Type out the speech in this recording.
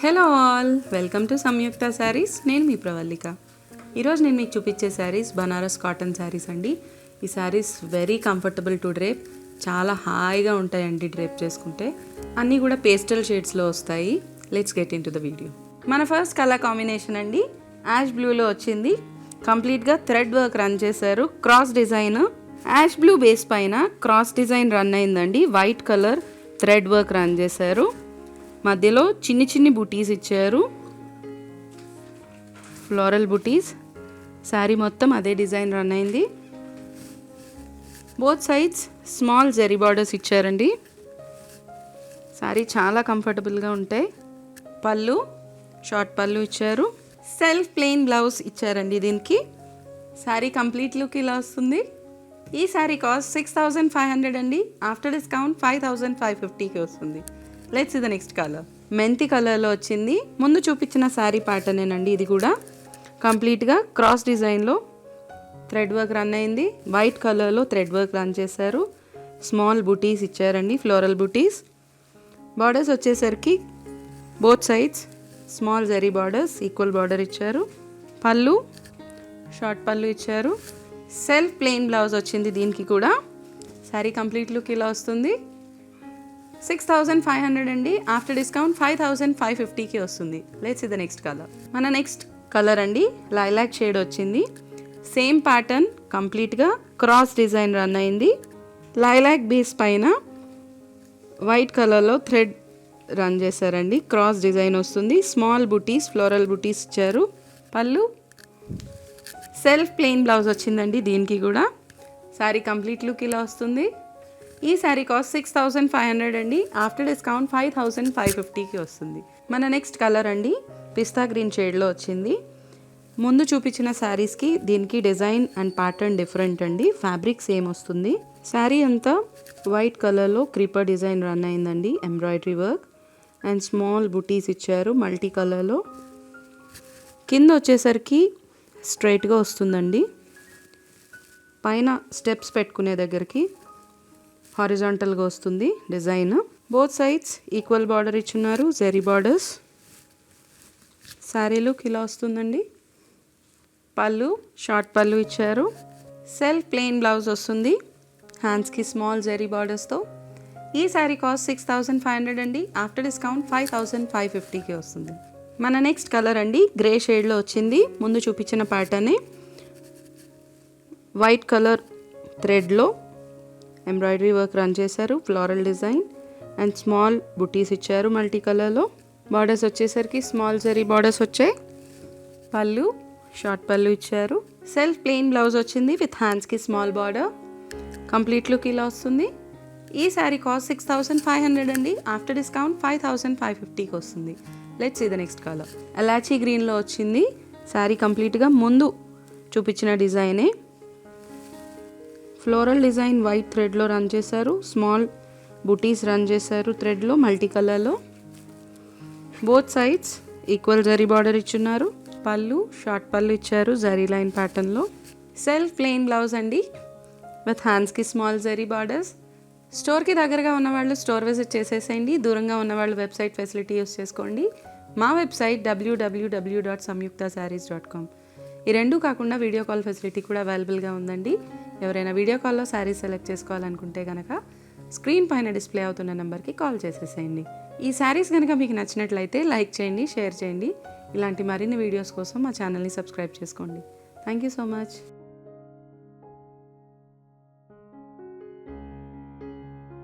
Hello all, welcome to సంయుక్త శారీస్. నేను మీ ప్రవల్లిక. ఈరోజు నేను మీకు చూపించే శారీస్ బనారస్ కాటన్ శారీస్ అండి. ఈ saris very comfortable to drape, చాలా హాయిగా ఉంటాయండి డ్రేప్ చేసుకుంటే. అన్నీ కూడా పేస్టల్ షేడ్స్లో వస్తాయి. Let's get into the video. మన ఫస్ట్ కలర్ కాంబినేషన్ అండి యాష్ బ్లూలో వచ్చింది. కంప్లీట్గా థ్రెడ్ వర్క్ రన్ చేశారు. Cross design ash blue base పైన క్రాస్ డిజైన్ రన్ అయిందండి. White colour thread work run చేశారు. మధ్యలో చిన్ని చిన్ని బుటీస్ ఇచ్చారు, ఫ్లోరల్ బుటీస్. శారీ మొత్తం అదే డిజైన్ రన్ అయింది. Both sides small zari borders ఇచ్చారండి. శారీ చాలా కంఫర్టబుల్గా ఉంటాయి. పళ్ళు షార్ట్ పళ్ళు ఇచ్చారు. సెల్ఫ్ ప్లెయిన్ బ్లౌజ్ ఇచ్చారండి దీనికి. శారీ కంప్లీట్ లుక్ ఇలా వస్తుంది. ఈ శారీ కాస్ట్ 6500 అండి. ఆఫ్టర్ డిస్కౌంట్ 5550కి వస్తుంది. Let's see the next colour. మెంతి కలర్లో వచ్చింది. ముందు చూపించిన శారీ ప్యాటర్నేనండి ఇది కూడా. కంప్లీట్గా క్రాస్ డిజైన్లో థ్రెడ్ వర్క్ రన్ అయింది. వైట్ కలర్లో థ్రెడ్ వర్క్ రన్ చేశారు. స్మాల్ బుటీస్ ఇచ్చారండి, ఫ్లోరల్ బుటీస్. బార్డర్స్ వచ్చేసరికి both sides small zari borders, equal border ఇచ్చారు. పళ్ళు షార్ట్ పళ్ళు ఇచ్చారు. సెల్ఫ్ ప్లెయిన్ బ్లౌజ్ వచ్చింది దీనికి కూడా. శారీ కంప్లీట్ లుక్ ఇలా వస్తుంది. 6500 అండి. ఆఫ్టర్ డిస్కౌంట్ 5550కి వస్తుంది. Let's see the next colour. మన నెక్స్ట్ కలర్ అండి లైలాక్ షేడ్ వచ్చింది. సేమ్ ప్యాటర్న్, కంప్లీట్గా క్రాస్ డిజైన్ రన్ అయింది. లైలాక్ బేస్ పైన వైట్ కలర్లో థ్రెడ్ రన్ చేశారండి. క్రాస్ డిజైన్ వస్తుంది. స్మాల్ బుటీస్, ఫ్లోరల్ బుటీస్ ఇచ్చారు. పళ్ళు సెల్ఫ్ ప్లెయిన్ బ్లౌజ్ వచ్చిందండి దీనికి కూడా. శారీ కంప్లీట్ లుక్ ఇలా వస్తుంది. ఈ శారీ కాస్ట్ 6500 అండి. ఆఫ్టర్ డిస్కౌంట్ 5550కి వస్తుంది. మన నెక్స్ట్ కలర్ అండి పిస్తా గ్రీన్ షేడ్లో వచ్చింది. ముందు చూపించిన శారీస్కి దీనికి డిజైన్ అండ్ ప్యాటర్న్ డిఫరెంట్ అండి. ఫ్యాబ్రిక్ సేమ్ వస్తుంది. శారీ అంతా వైట్ కలర్లో క్రీపర్ డిజైన్ రన్ అయిందండి. Embroidery work and small buttis ఇచ్చారు మల్టీ కలర్లో. కింద వచ్చేసరికి స్ట్రైట్గా వస్తుందండి. పైన స్టెప్స్ పెట్టుకునే దగ్గరికి హారిజాంటల్గా వస్తుంది design. Both sides equal border ఇచ్చున్నారు, జెరీ బార్డర్స్. శారీ లుక్ ఇలా వస్తుందండి. పళ్ళు షార్ట్ పళ్ళు ఇచ్చారు. సెల్ఫ్ ప్లెయిన్ బ్లౌజ్ వస్తుంది. హ్యాండ్స్కి స్మాల్ జెరీ బార్డర్స్తో. ఈ శారీ కాస్ట్ 6500 అండి. ఆఫ్టర్ డిస్కౌంట్ 5550కి వస్తుంది. మన నెక్స్ట్ కలర్ అండి గ్రే షేడ్లో వచ్చింది. ముందు చూపించిన ప్యాటర్నే వైట్ కలర్ థ్రెడ్లో ఎంబ్రాయిడరీ వర్క్ రన్ చేశారు. Floral design and small buttis ఇచ్చారు మల్టీ కలర్లో. బార్డర్స్ వచ్చేసరికి స్మాల్ జరీ బార్డర్స్ వచ్చాయి. పళ్ళు షార్ట్ పళ్ళు ఇచ్చారు. సెల్ఫ్ ప్లెయిన్ బ్లౌజ్ వచ్చింది విత్ హ్యాండ్స్కి స్మాల్ బార్డర్. కంప్లీట్ లుక్ ఇలా వస్తుంది. ఈ శారీ కాస్ట్ 6500 అండి. ఆఫ్టర్ డిస్కౌంట్ 5550కి వస్తుంది. Let's see the next colour. Elaichi గ్రీన్లో వచ్చింది. శారీ కంప్లీట్గా ముందు చూపించిన డిజైనే. ఫ్లోరల్ డిజైన్ వైట్ థ్రెడ్లో రన్ చేశారు. స్మాల్ బుటీస్ రన్ చేశారు థ్రెడ్లో మల్టీ కలర్లో. Both sides equal zari border ఇచ్చున్నారు. పళ్ళు షార్ట్ పళ్ళు ఇచ్చారు జరీ లైన్ ప్యాటర్న్లో. సెల్ఫ్ ప్లెయిన్ బ్లౌజ్ అండి విత్ హ్యాండ్స్కి స్మాల్ జరీ బార్డర్స్. స్టోర్కి దగ్గరగా ఉన్నవాళ్ళు స్టోర్ విజిట్ చేసేసేయండి. దూరంగా ఉన్నవాళ్ళు వెబ్సైట్ ఫెసిలిటీ యూస్ చేసుకోండి. మా వెబ్సైట్ www.samyuktasarees.com. ఈ రెండూ కాకుండా వీడియో కాల్ ఫెసిలిటీ కూడా అవైలబుల్గా ఉందండి. ఎవరైనా వీడియో కాల్లో శారీ సెలెక్ట్ చేసుకోవాలనుకుంటే కనుక స్క్రీన్ పైన డిస్ప్లే అవుతున్న నెంబర్కి కాల్ చేసేసేయండి. ఈ శారీస్ కనుక మీకు నచ్చినట్లయితే లైక్ చేయండి, షేర్ చేయండి. ఇలాంటి మరిన్ని వీడియోస్ కోసం మా ఛానల్ని సబ్స్క్రైబ్ చేసుకోండి. Thank you so much.